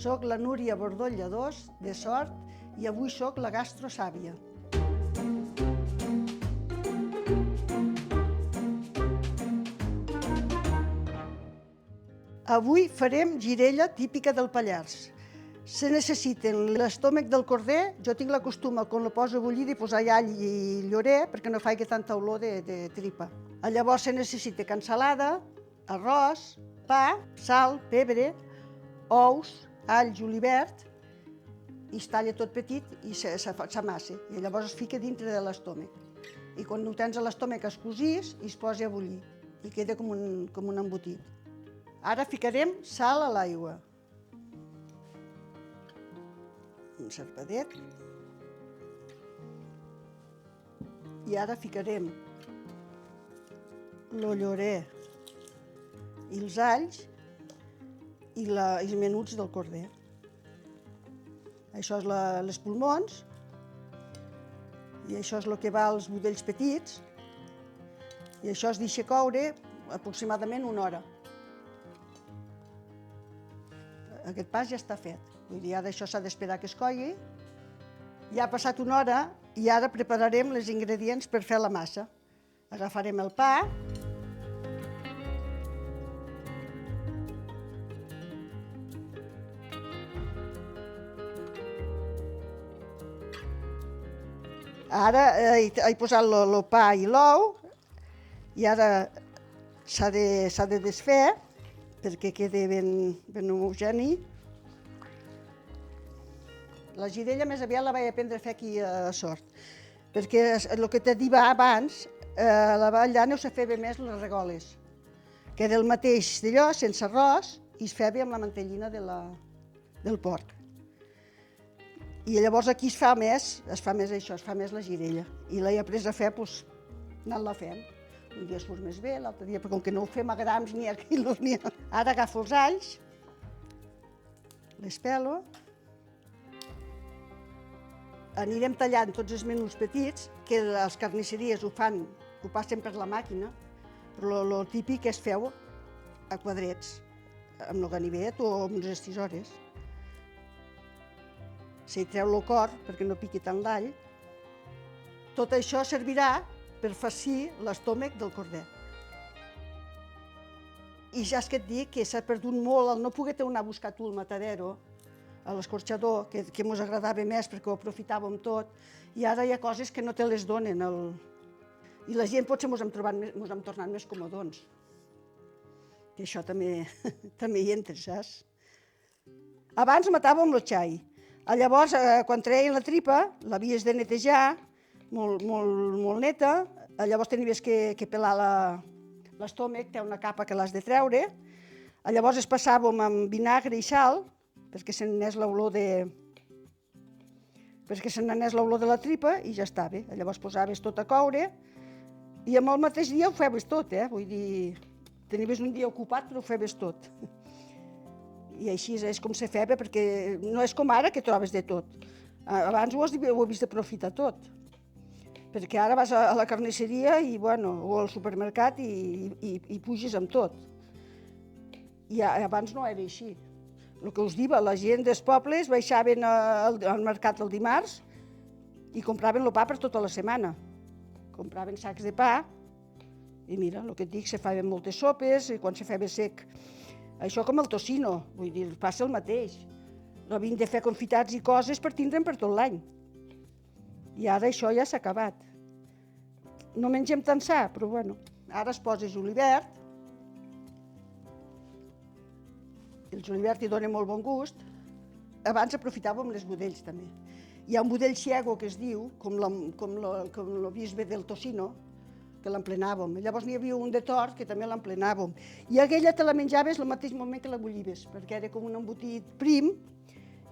Soc la Núria Bordó Lladós, de Sort, i avui soc la gastrosàvia. Avui farem girella típica del Pallars. Se necessiten l'estómac del corder, jo tinc la costuma, quan lo poso a bullir, de posar all i llorer perquè no faci tanta olor de tripa. Llavors se necessita cansalada, arròs, pa, sal, pebre, ous, all, julivert, i es talla tot petit i s'amassa. I llavors es fica dintre de l'estómac. I quan ho tens a l'estómac es cosís i es posa a bullir. I queda com un embotit. Ara ficarem sal a l'aigua. Un serpadet. I ara ficarem el llorer i els alls i els menuts del corder. Això és els pulmons i això és el que va als budells petits i això es deixa coure aproximadament una hora. Aquest pas ja està fet. Vull dir, ara això s'ha d'esperar que es colli. Ja ha passat una hora i ara prepararem els ingredients per fer la massa. Agafarem el pa. Ara he posat el pa i l'ou i ara s'ha de desfer perquè quedi ben homogeni. La girella més aviat la vaig aprendre a fer aquí a Sort, perquè el que t'he dit abans, a la Vall d'Àneu se feia més les regoles, que era el mateix d'allò, sense arròs, i es feia amb la mantellina del porc. I llavors aquí es fa més això, es fa més la girella. I l'he après a fer anant-la fent. Un dia surt més bé, l'altre dia, perquè com que no ho fem a grams ni a quilos ni a... Ara agafo els alls, les pelo, anirem tallant tots els menuts petits, que les carnisseries ho passen per la màquina, però el típic és fer-ho a quadrets, amb el ganivet o amb les tisores. Se treu el cor perquè no piqui tant l'all. Tot això servirà per farcir l'estómac del corder. I ja és que et dic que s'ha perdut molt el no poder anar a buscar tu el matadero, a l'escorxador, que mos agradava més perquè ho aprofitàvem tot, i ara hi ha coses que no te les donen. I la gent potser mos hem tornat més comodons. I això també hi entra, saps? Abans matàvem el xai. Llavors, quan treien la tripa, l'havies de netejar, molt neta, llavors tenies que pelar l'estómac, té una capa que l'has de treure, llavors es passàvem amb vinagre i sal, perquè se n'anés l'olor de la tripa i ja estava. Llavors posaves tot a coure i amb el mateix dia ho feies tot, vull dir, tenies un dia ocupat però ho feies tot. I així és com se feia, perquè no és com ara que trobes de tot. Abans ho havies d'aprofitar tot, perquè ara vas a la carnisseria o al supermercat i puges amb tot. I abans no era així. El que us diva, la gent dels pobles baixaven al mercat el dimarts i compraven el pa per tota la setmana. Compraven sacs de pa i mira, el que et dic, se feien moltes sopes i quan se feia sec. Això com el tocino, vull dir, passa el mateix. Havien de fer confitats i coses per tindre'n per tot l'any. I ara això ja s'ha acabat. No mengem tant sa, però bueno. Ara es posa julivert. El julivert hi dona molt bon gust. Abans aprofitàvem les budells també. Hi ha un budell ciego que es diu, com el bisbe del tocino, que l'emplenàvem. Llavors n'hi havia un de tort que també l'emplenàvem. I aquella te la menjaves al mateix moment que la bullives, perquè era com un embotit prim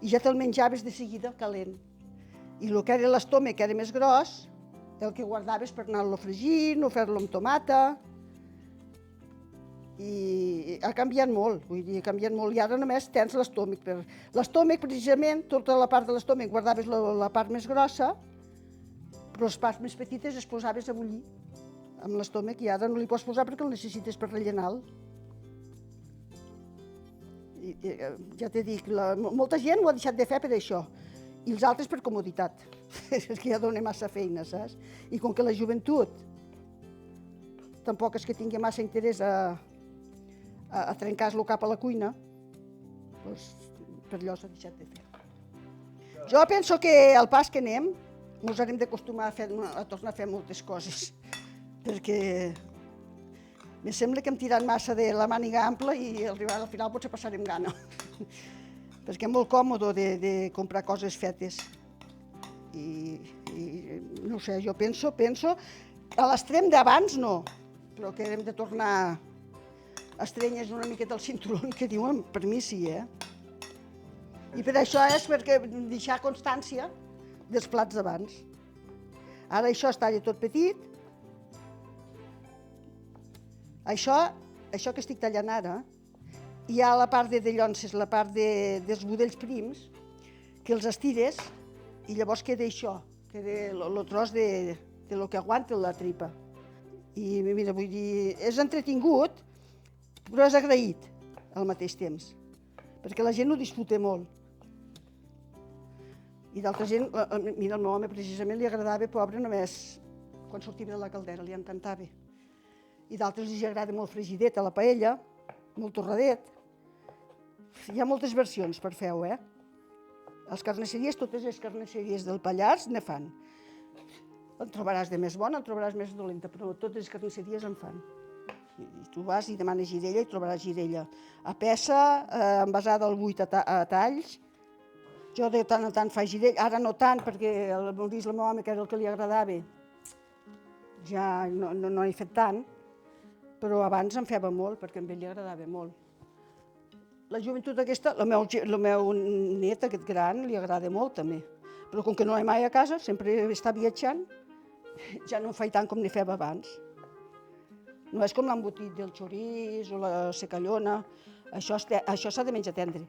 i ja te'l menjaves de seguida calent. I el que era l'estómac, que era més gros, el que guardaves per anar-lo fregint o fer-lo amb tomata. I ha canviat molt, vull dir, ha canviat molt. I ara només tens l'estómac. L'estómac, precisament, tota la part de l'estómac guardaves la part més grossa, però les parts més petites es posaves a bullir amb l'estómac i ara no li pots posar perquè el necessites per rellenar-lo. Ja t'he dit, molta gent ho ha deixat de fer per això, i els altres per comoditat, perquè ja dona massa feina, saps? I com que la joventut tampoc és que tingui massa interès a trencar-lo cap a la cuina, doncs per allò s'ha deixat de fer. Jo penso que al pas que anem ens haurem d'acostumar a tornar a fer moltes coses, perquè em sembla que hem tirat massa de la màniga ampla i al final potser passarem gana, perquè és molt còmode de comprar coses fetes. I no sé, jo penso, a l'extrem d'abans no, però que hem de tornar a estrenyes una miqueta al cinturó, que diuen, per mi sí, I per això és perquè deixar constància dels plats d'abans. Ara això està ja tot petit. Això que estic tallant ara, hi ha la part de llonces, la part dels budells prims, que els estires i llavors queda això, queda el tros de lo que aguanta la tripa. I mira, vull dir, és entretingut, però és agraït al mateix temps, perquè la gent ho disfruta molt. I d'altra gent, mira, al meu home precisament li agradava, pobre, només quan sortia de la caldera, li encantava. I d'altres li agrada molt fregidet a la paella, molt torradet. Hi ha moltes versions per fer-ho, Les carnisseries, totes les carnisseries del Pallars ne fan. En trobaràs de més bona, en trobaràs més dolenta, però totes les carnisseries en fan. I tu vas i demanes girella i trobaràs girella. A peça, envasada al buit a talls. Jo de tant en tant faig girella, ara no tant, perquè el Maurice, el meu home, que era el que li agradava, ja no he fet tant, però abans en feia molt, perquè a ell li agradava molt. La joventut aquesta, el meu net, aquest gran, li agrada molt també, però com que no hi mai a casa, sempre està viatjant, ja no en faig tant com n'hi feia abans. No és com l'embotit del xoriç o la secallona, això s'ha de menjar tendre.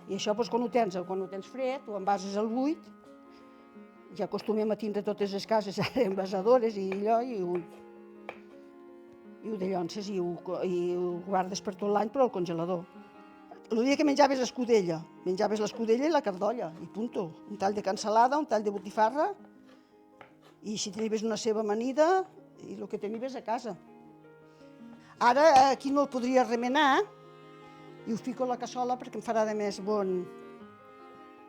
I això, quan ho tens fred, ho envases al buit, ja acostumem a tindre totes les cases envasadores i allò, i ho dellonces i ho guardes per tot l'any, però al congelador. El dia que menjaves l'escudella i la cardolla, i punto. Un tall de cansalada, un tall de botifarra, i si tenies una ceba amanida, i el que tenies a casa. Ara aquí no el podria remenar, i ho fico a la cassola perquè em farà de més bon.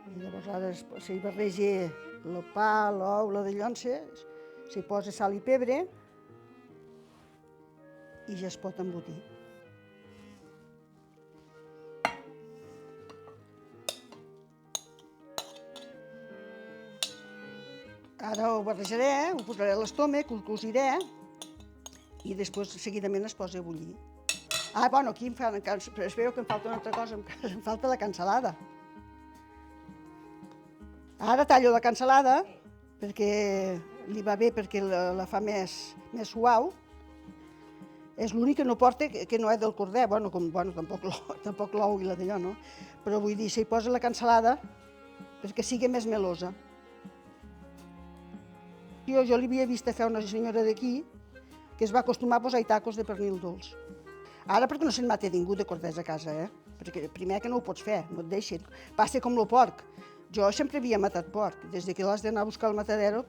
I llavors ara s'hi barreja el pa, l'ou, la de llonces, s'hi posa sal i pebre i ja es pot embotir. Ara ho barrejaré, ho posaré a l'estómac, ho cosiré i després seguidament es posa a bullir. Bueno, aquí espero que em falta una altra cosa, em falta la cansalada. Ara tallo la cansalada perquè li va bé, perquè la fa més suau. És l'únic que no porta, que no és del corder, tampoc l'ou i la d'allò, no? Però vull dir, s'hi posa la cansalada perquè sigui més melosa. Jo li havia vist fer una senyora d'aquí que es va acostumar a posar-hi tacos de pernil dolç. Ara perquè no se'n mata ningú de corders a casa, perquè primer que no ho pots fer, no et deixen. Passa com el porc. Jo sempre havia matat porc. Des que l'has d'anar a buscar al matadero,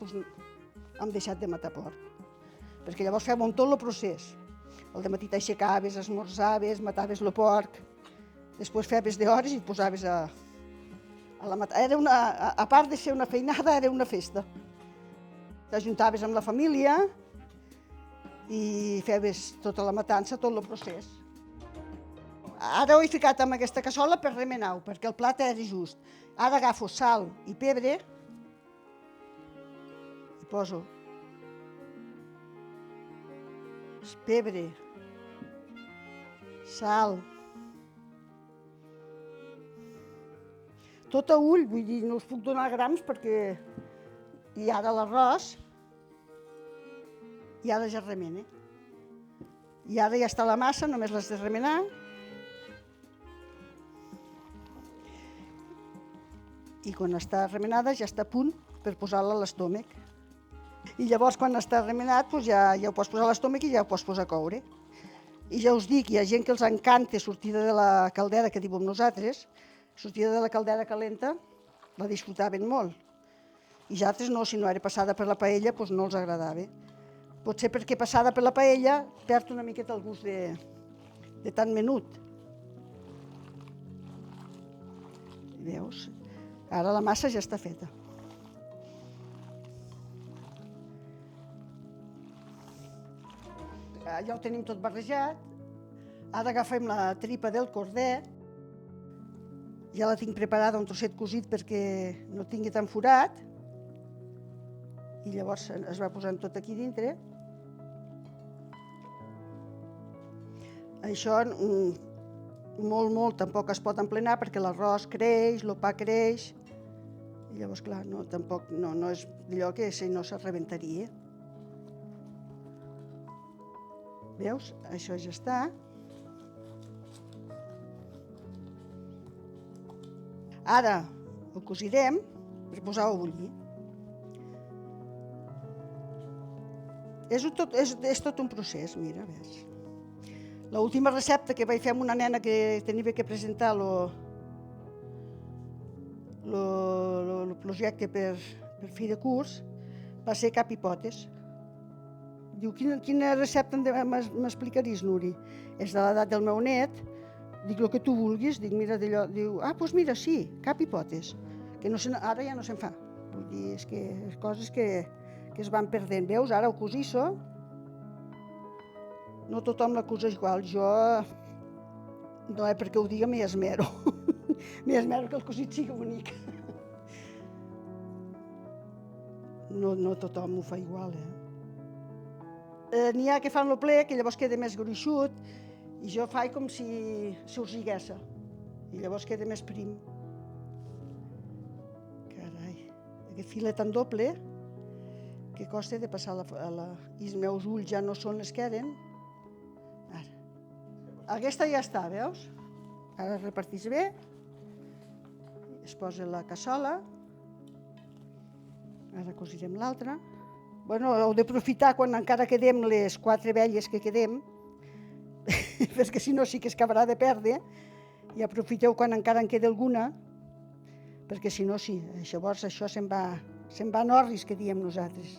hem deixat de matar porc. Perquè llavors fèiem tot el procés. Al dematí t'aixecaves, esmorzaves, mataves el porc, després feies d'hores i et posaves a la matar. A part de ser una feinada, era una festa. T'ajuntaves amb la família i feies tota la matança, tot el procés. Ara ho he ficat en aquesta cassola per remenar-ho, perquè el plat era just. Ara agafo sal i pebre i poso pebre, sal, tot a ull, vull dir, no us puc donar grams perquè... I ara l'arròs, i ara ja remena. I ara ja està la massa, només l'has de remenar. I quan està remenada ja està a punt per posar-la a l'estómac. I llavors quan està remenat ja ho pots posar a l'estómac i ja ho pots posar a coure. I ja us dic, hi ha gent que els encanta sortida de la caldera, que diuen nosaltres, sortida de la caldera calenta, la disfrutaven molt. I ja altres no, si no era passada per la paella, doncs no els agradava. Potser perquè passada per la paella perd una miqueta el gust de tan menut. Veus? Ara la massa ja està feta. Ja ho tenim tot barrejat. Ara agafem la tripa del corder. Ja la tinc preparada, un trosset cosit perquè no tingui tan forat. I llavors es va posant tot aquí dintre. Això molt tampoc es pot emplenar perquè l'arròs creix, el pa creix. I llavors, clar, tampoc no és allò que si no se rebentaria. Veus? Això ja està. Ara ho cosirem per posar-ho a bullir. És tot un procés, mira, ves. L'última recepta que vaig fer amb una nena que tenia que presentar el projecte per fi de curs va ser cap i potes. Diu, quina recepta m'explicaries, Nuri? És de l'edat del meu net. Dic, el que tu vulguis. Dic, mira d'allò. Diu, doncs mira, sí, cap i potes. Que ara ja no se'n fa. Vull dir, és que coses que es van perdent. Veus, ara ho cosisso. No tothom la cosa igual. Jo, no és perquè ho diga, m'hi esmero. M'hi esmero que el cosit sigui bonic. No tothom ho fa igual, N'hi ha que fan el ple, que llavors queda més gruixut, i jo faig com si s'urgiguessa, i llavors queda més prim. Carai, aquest filet tan doble que costa de passar i els meus ulls ja no són els que eren. Ara. Aquesta ja està, veus? Ara es reparteix bé, es posa la cassola, ara cosirem l'altra. Bueno, heu d'aprofitar quan encara quedem les 4 velles que quedem, perquè si no sí que es acabarà de perdre, i aprofiteu quan encara en queda alguna, perquè si no sí, llavors això se'n va en orris, que diem nosaltres.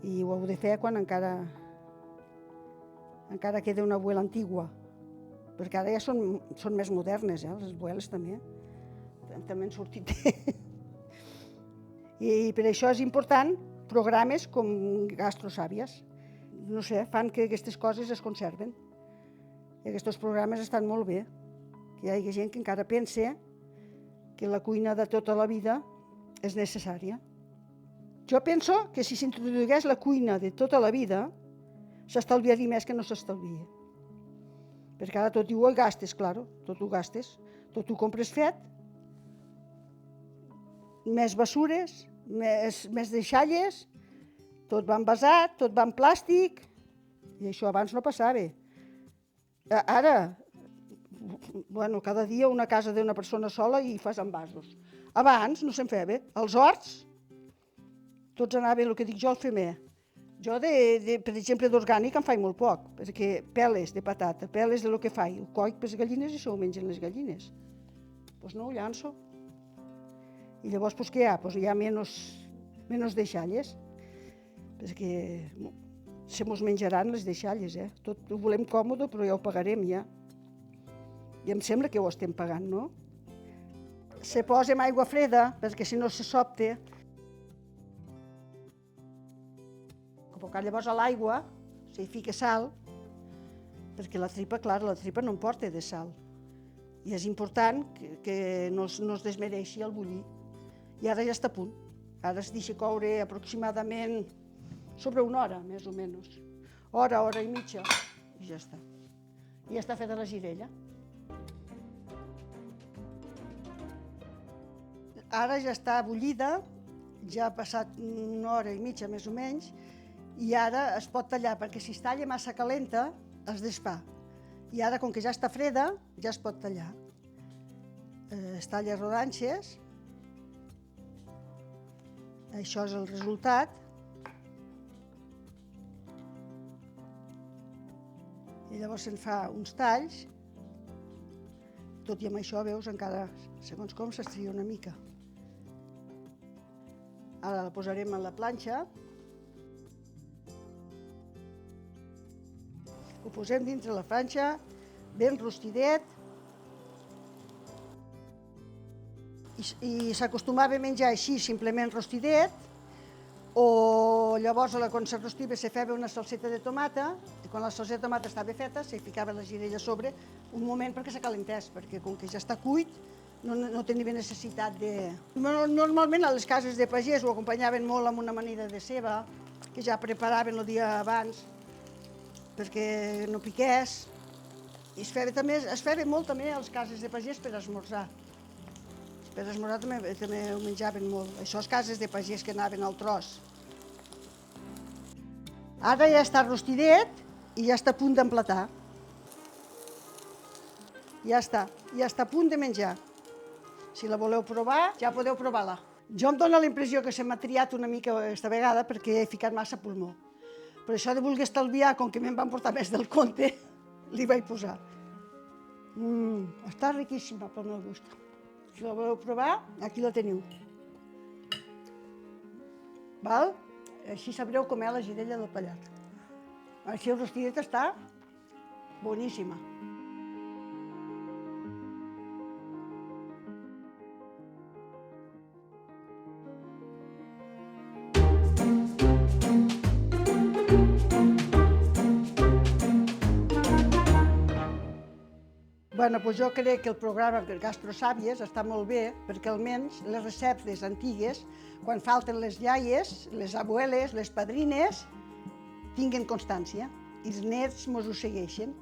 I ho heu de fer quan encara queda una abuela antigua, perquè ara ja són més modernes, les abueles també han sortit bé. I per això és important programes com Gastrosàvies. No sé, fan que aquestes coses es conserven. I aquests programes estan molt bé. Que hi hagi gent que encara pensa que la cuina de tota la vida és necessària. Jo penso que si s'introduís la cuina de tota la vida, s'estalviaria més que no s'estalvia. Perquè ara tot ho gastes, clar, tot ho gastes. Tot ho compres fet, més bessures, més deixalles, tot va envasat, tot va en plàstic, i això abans no passava. Ara, cada dia una casa d'una persona sola i fas envasos. Abans no se'n feia. Els horts, tots anaven, el que dic jo, al femer. Jo, per exemple, d'orgànic en faig molt poc, perquè peles de patata, peles de lo que faig, ho coig per les gallines i això ho mengen les gallines. Doncs no ho llanço. I llavors, què hi ha? Hi ha menys deixalles, perquè se mos menjaran les deixalles. Tot ho volem còmode, però ja ho pagarem, ja. I em sembla que ho estem pagant, no? Se posa amb aigua freda, perquè si no se sobta. Llavors a l'aigua s'hi fica sal, perquè la tripa, clar, la tripa no en porta de sal. I és important que no es desmereixi al bullir. I ara ja està a punt. Ara es deixa coure aproximadament sobre una hora, més o menys. Hora i mitja, i ja està. I ja està feta la girella. Ara ja està bullida, ja ha passat una hora i mitja, més o menys, i ara es pot tallar, perquè si es talla massa calenta, es desfà. I ara, com que ja està freda, ja es pot tallar. Es talla rodanxes. Això és el resultat. llavors se'n fa uns talls. Tot i amb això, veus, encara, segons com, s'estria una mica. Ara la posarem a la planxa. Ho posem dintre la planxa, ben rostidet. I s'acostumava a menjar així, simplement rostidet, o llavors, quan se rostiva, se feia una salseta de tomata, i quan la salseta de tomata estava feta, se ficava la girella a sobre un moment perquè se calentés, perquè com que ja està cuit, no tenia necessitat de... Normalment a les cases de pagès ho acompanyaven molt amb una amanida de ceba, que ja preparaven el dia abans, perquè no piqués. I es feia molt també a les cases de pagès per esmorzar. Per esmorzar també ho menjaven molt. Això és cases de pagès que anaven al tros. Ara ja està rostidet i ja està a punt d'emplatar. Ja està a punt de menjar. Si la voleu provar, ja podeu provar-la. Jo em dóna la impressió que se m'ha triat una mica aquesta vegada perquè he ficat massa pulmó. Per això de voler estalviar, com que me'n van portar més del compte, li vaig posar. Està riquíssima pel meu gust. Si la voleu provar, aquí la teniu. Val? Així sabreu com és la girella del Pallars. Així el rostidet està boníssima. Doncs jo crec que el programa Gastrosàvies està molt bé perquè almenys les receptes antigues, quan falten les iaies, les abueles, les padrines, tinguen constància i els nets mos ho segueixen.